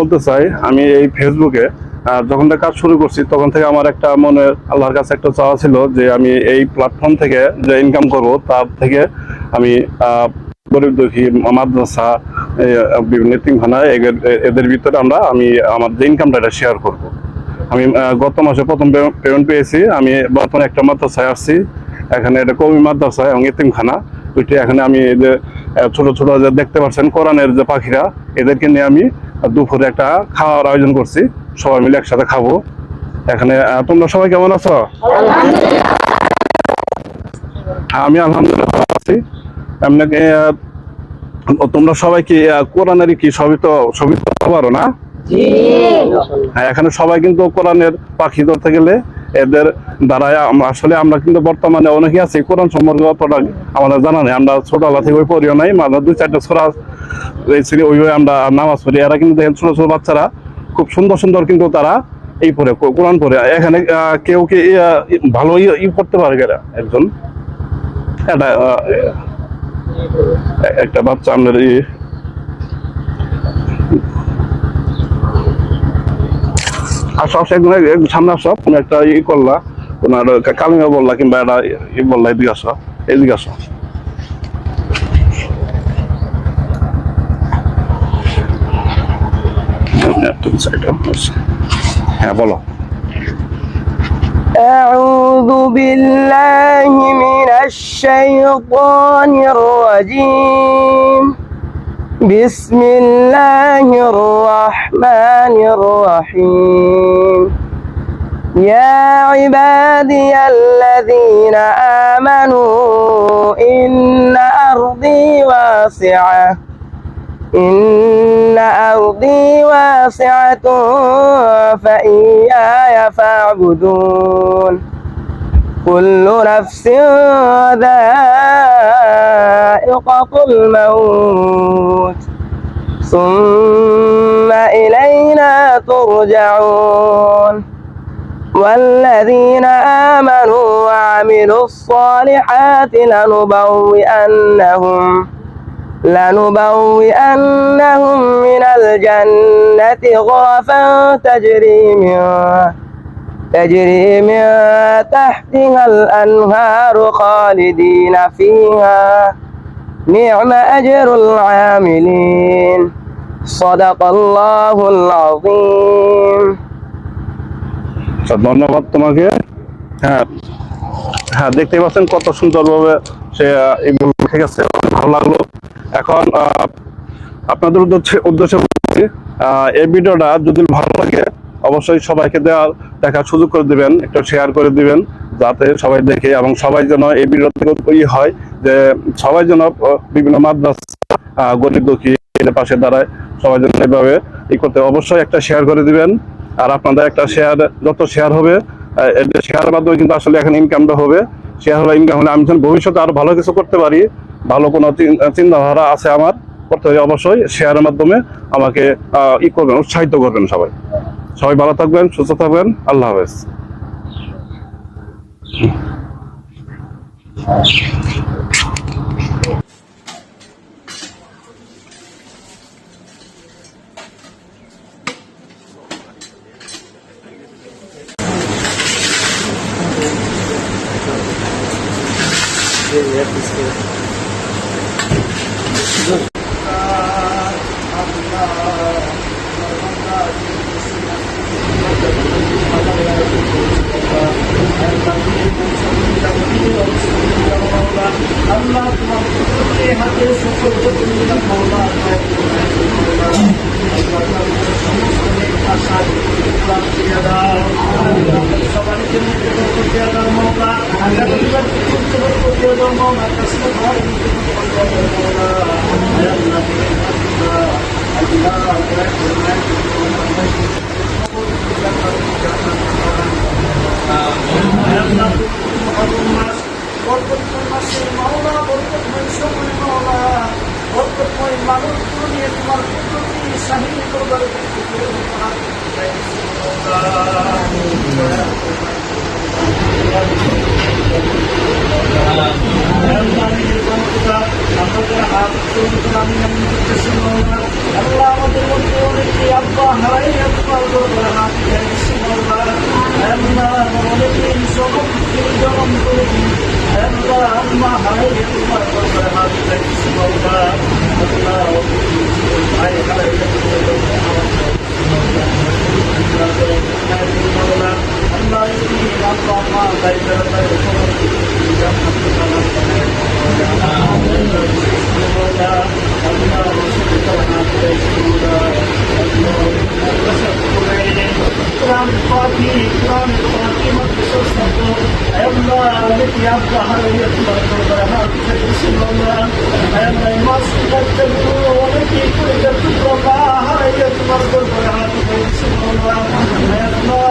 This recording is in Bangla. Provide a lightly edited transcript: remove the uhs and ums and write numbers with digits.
বলতে চাই, আমি এই ফেসবুকে যখন থেকে কাজ শুরু করছি তখন থেকে আমার একটা মনে আল্লাহর কাছে একটা চাওয়া ছিল যে আমি এই প্ল্যাটফর্ম থেকে যে ইনকাম করব তার থেকে আমি গরিব দুঃখী মাদ্রাসা, বিভিন্ন এতিমখানা, এদের ভিতরে আমি আমার যে ইনকামটা এটা শেয়ার করব। আমি গত মাসে প্রথম পেমেন্ট পেয়েছি। আমি বর্তমানে একটা মাদ্রাসায় আসছি, এখানে এটা কওমি মাদ্রাসা এবং এতিমখানা। ওইটা এখানে আমি যে ছোট ছোট যে দেখতে পাচ্ছেন কোরআনের যে পাখিরা, এদেরকে নিয়ে আমি দুপুরে একটা খাওয়ার আয়োজন করছি, সবাই মিলে একসাথে খাবো এখানে। তোমরা সবাই কেমন আছো? আমি আলহামদুলিল্লাহ ভালো আছি। এমনি তোমরা সবাই কি কোরআনের কি সবই তো পারো না? হ্যাঁ, এখানে সবাই কিন্তু কোরআনের পাখি ধরতে গেলে এদের দ্বারাই আসলে আমরা কিন্তু বর্তমানে অনেকে আছি কোরআন সম্পর্কে অতটা আমাদের জানা নেই। আমরা ছোটবেলা থেকে ওই পড়িও নাই, মাঝে 2-4টা সূরা ওইভাবে আমরা নামাজ পড়ি। এরা কিন্তু দেখেন ছোট ছোট বাচ্চারা খুব সুন্দর সুন্দর কিন্তু তারা এই পড়ে, কোরআন পড়ে। এখানে কেউ কি ভালো করতে পারে একজন? এটা একটা বাচ্চা আমাদের সামনে আসো, তুমি একটা করলা, তোমার কালিমা বললা কিংবা একটা বললা, এদিকে আসো, এদিকে আসো। হ্যাঁ বলো। أعوذ بالله من الشيطان الرجيم. بسم الله الرحمن الرحيم. يا عبادي الذين آمنوا إن أرضي واسعة فإياي فاعبدون. كل نفس ذائقة الموت ثم إلينا ترجعون. والذين آمنوا وعملوا الصالحات لنبوئنهم من الجنة غرفا تجري من تحتها الأنهار خالدين فيها. نعم أجر العاملين. صدق الله العظيم. ধন্যবাদ তোমাকে। হ্যাঁ হ্যাঁ, দেখতে পাচ্ছেন কত সুন্দরভাবে সে এগুলো লিখে গেছে, ভালো লাগলো। এখন আপনাদের উদ্দেশ্যে বলছি, এই ভিডিওটা যদি ভালো লাগে অবশ্যই সবাইকে দেখার সুযোগ করে দিবেন, একটু শেয়ার করে দিবেন, যাতে সবাই দেখে এবং সবাই যেন এই ভিডিও থেকে হয় যে সবাই যেন বিভিন্ন মাদ্রাসা, গরিব দুঃখী পাশে দাঁড়ায়, সবাই যেন এইভাবে করতে। অবশ্যই একটা শেয়ার করে দিবেন। আর আপনাদের একটা শেয়ার, যত শেয়ার হবে শেয়ারের মাধ্যমে কিন্তু আসলে এখন ইনকামটা হবে। শেয়ার হলে ইনকাম হলে আমি যেন ভবিষ্যতে আরো ভালো কিছু করতে পারি, ভালো কোনো চিন্তাধারা আছে আমার করতে হবে, অবশ্যই শেয়ারের মাধ্যমে আমাকে করবেন, উৎসাহিত করবেন। সবাই ভালো থাকবেন, সুস্থ থাকবেন। আল্লাহ হাফেজ। আল্লাহ তোমার হাতে সকল সবার বরকতময় মানুষগুলো নিয়ে তোমার কুদরতি শাহী করবার আমাদের মধ্যে অনেকে আব্বা মারফত করে হাত দিয়েছি আল্লাহ আল্লাহ অনেকেই সমুদ্র জমন করেছি আল্লাহ আম্মা হায় তোমার করে হাত দিয়েছি আল্লাহ আল্লাহ ভাই হায় Allah ini Allah ma baik baik Allah